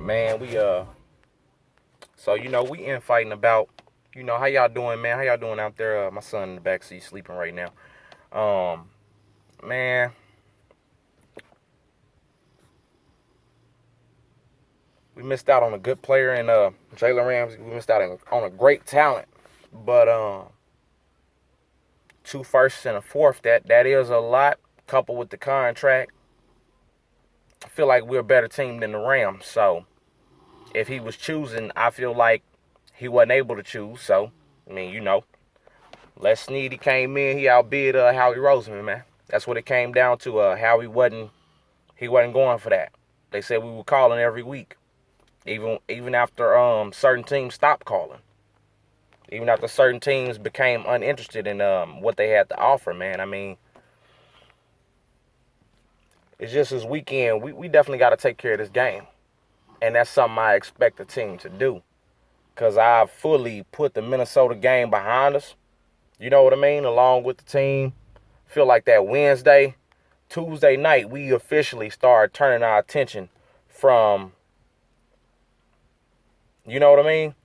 Man, we infighting about, how y'all doing, man? How y'all doing out there? My son in the backseat sleeping right now. Man, we missed out on a good player in Jalen Ramsey. We missed out on a great talent, but two firsts and a fourth. That is a lot, coupled with the contract. I feel like we're a better team than the Rams. So if he was choosing, I feel like he wasn't able to choose. So Les Snead came in. He outbid Howie Roseman, man. That's what it came down to. Howie wasn't going for that. They said we were calling every week, even after certain teams stopped calling, even after certain teams became uninterested in what they had to offer, man. I mean, it's just this weekend. We definitely got to take care of this game, and that's something I expect the team to do, because I fully put the Minnesota game behind us. You know what I mean? Along with the team. Feel like that Tuesday night, we officially started turning our attention from, you know what I mean?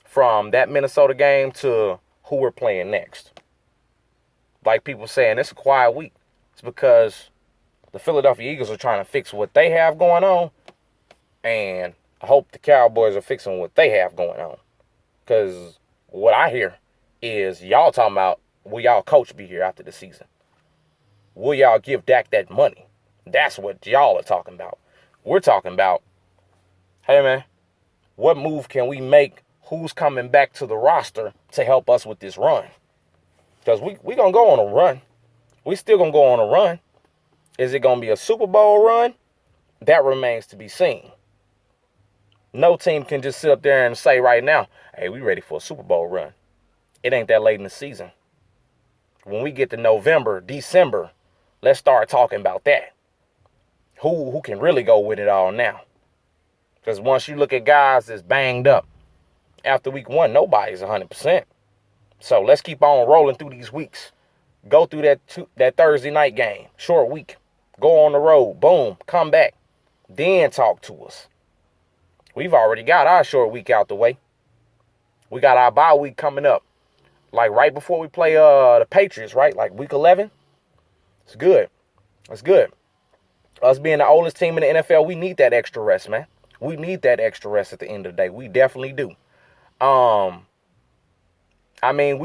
From that Minnesota game to who we're playing next. Like people saying, it's a quiet week. It's because the Philadelphia Eagles are trying to fix what they have going on, and I hope the Cowboys are fixing what they have going on. Because what I hear is y'all talking about, will y'all coach be here after the season? Will y'all give Dak that money? That's what y'all are talking about. We're talking about, hey man, what move can we make? Who's coming back to the roster to help us with this run? Because we going to go on a run. We still going to go on a run. Is it going to be a Super Bowl run? That remains to be seen. No team can just sit up there and say right now, hey, we ready for a Super Bowl run. It ain't that late in the season. When we get to November, December, let's start talking about that. Who can really go with it all now? Because once you look at guys that's banged up, after week one, nobody's 100%. So let's keep on rolling through these weeks. Go through that Thursday night game, short week. Go on the road, boom, come back. Then talk to us. We've already got our short week out the way. We got our bye week coming up. Like right before we play the Patriots, right? Like week 11. It's good. It's good. Us being the oldest team in the NFL, we need that extra rest, man. We need that extra rest at the end of the day. We definitely do. I mean,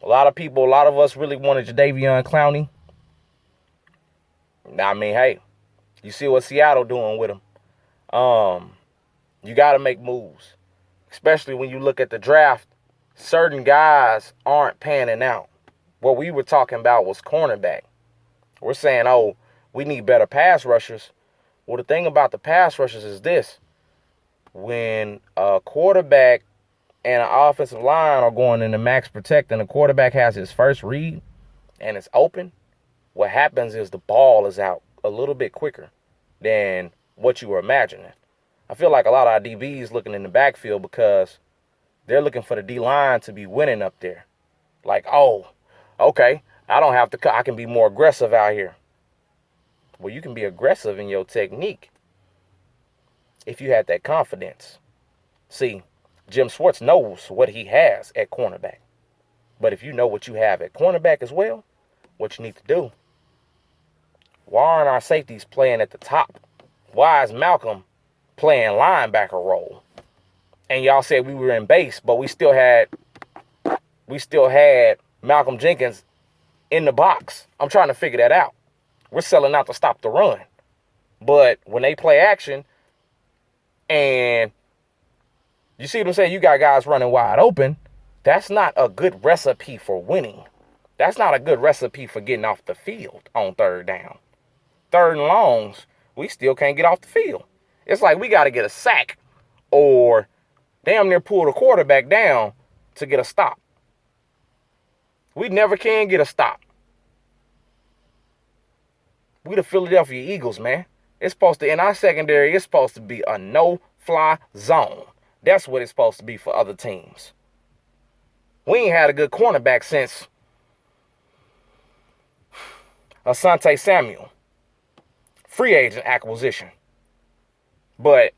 a lot of us really wanted Jadeveon Clowney. I mean, hey, you see what Seattle doing with him. You got to make moves, especially when you look at the draft. Certain guys aren't panning out. What we were talking about was cornerback. We're saying, oh, we need better pass rushers. Well, the thing about the pass rushers is this. When a quarterback and an offensive line are going into max protect and the quarterback has his first read and it's open, what happens is the ball is out a little bit quicker than what you were imagining. I feel like a lot of our DBs looking in the backfield because they're looking for the D-line to be winning up there. Like, oh, okay, I can be more aggressive out here. Well, you can be aggressive in your technique if you had that confidence. See, Jim Schwartz knows what he has at cornerback. But if you know what you have at cornerback as well, what you need to do, why aren't our safeties playing at the top? Why is Malcolm playing linebacker role? And y'all said we were in base, but we still had Malcolm Jenkins in the box. I'm trying to figure that out. We're selling out to stop the run. But when they play action, and you see what I'm saying? You got guys running wide open. That's not a good recipe for winning. That's not a good recipe for getting off the field on third down. Third and longs, we still can't get off the field. It's like we got to get a sack or damn near pull the quarterback down to get a stop. We never can get a stop. We the Philadelphia Eagles, man. It's supposed to, in our secondary, it's supposed to be a no-fly zone. That's what it's supposed to be for other teams. We ain't had a good cornerback since Asante Samuel. free agent acquisition. But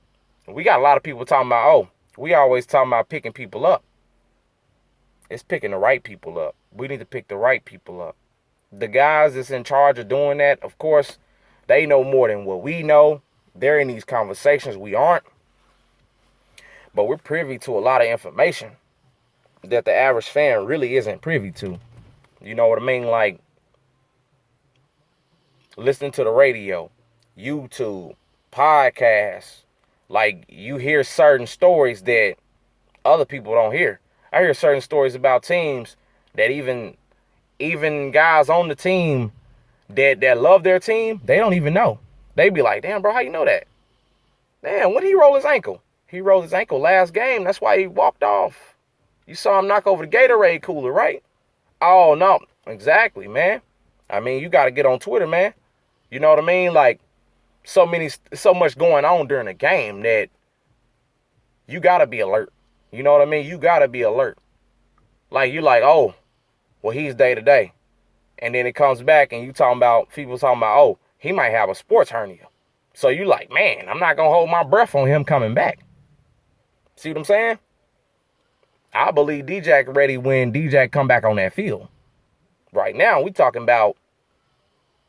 we got a lot of people talking about, oh, we always talking about picking people up. It's picking the right people up. We need to pick the right people up. The guys that's in charge of doing that, of course, they know more than what we know. They're in these conversations. We aren't. But we're privy to a lot of information that the average fan really isn't privy to. You know what I mean? Like, listening to the radio, YouTube, podcasts. Like, you hear certain stories that other people don't hear. I hear certain stories about teams that even guys on the team that love their team, they don't even know. They be like, damn, bro, how you know that? Damn, when did he roll his ankle? He rolled his ankle last game. That's why he walked off. You saw him knock over the Gatorade cooler, right? Oh, no. Exactly, man. I mean, you got to get on Twitter, man. You know what I mean? Like, so much going on during the game that you got to be alert. You know what I mean? You got to be alert. Like, you like, oh, well, he's day to day. And then it comes back and people talking about, oh, he might have a sports hernia. So you like, man, I'm not going to hold my breath on him coming back. See what I'm saying? I believe D-Jack ready when D-Jack come back on that field. Right now, we talking about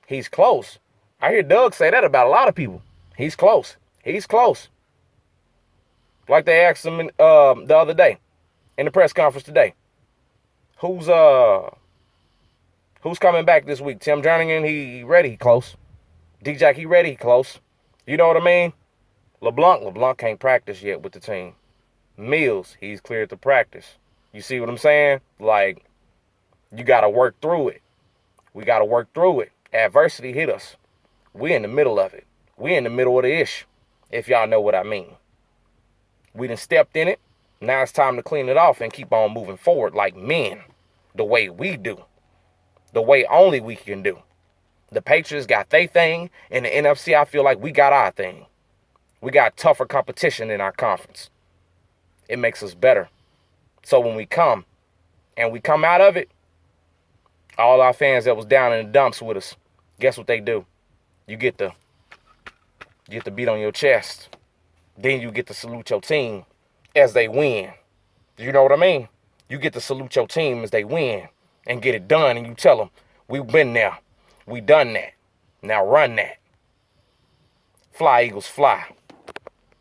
he's close. I hear Doug say that about a lot of people. He's close. He's close. Like they asked him the other day in the press conference today. Who's coming back this week? Tim Jernigan, he ready, he close. D-Jack, he ready, he close. You know what I mean? LeBlanc can't practice yet with the team. Mills, he's cleared to practice. You see what I'm saying? Like, you got to work through it. We got to work through it. Adversity hit us. We in the middle of it. We in the middle of the ish, if y'all know what I mean. We done stepped in it. Now it's time to clean it off and keep on moving forward like men, the way we do, the way only we can do. The Patriots got their thing. In the NFC, I feel like we got our thing. We got tougher competition in our conference. It makes us better. So when we come out of it, all our fans that was down in the dumps with us, guess what they do? You get the beat on your chest. Then you get to salute your team as they win. You know what I mean? You get to salute your team as they win and get it done. And you tell them, we've been there. We done that. Now run that. Fly, Eagles, fly.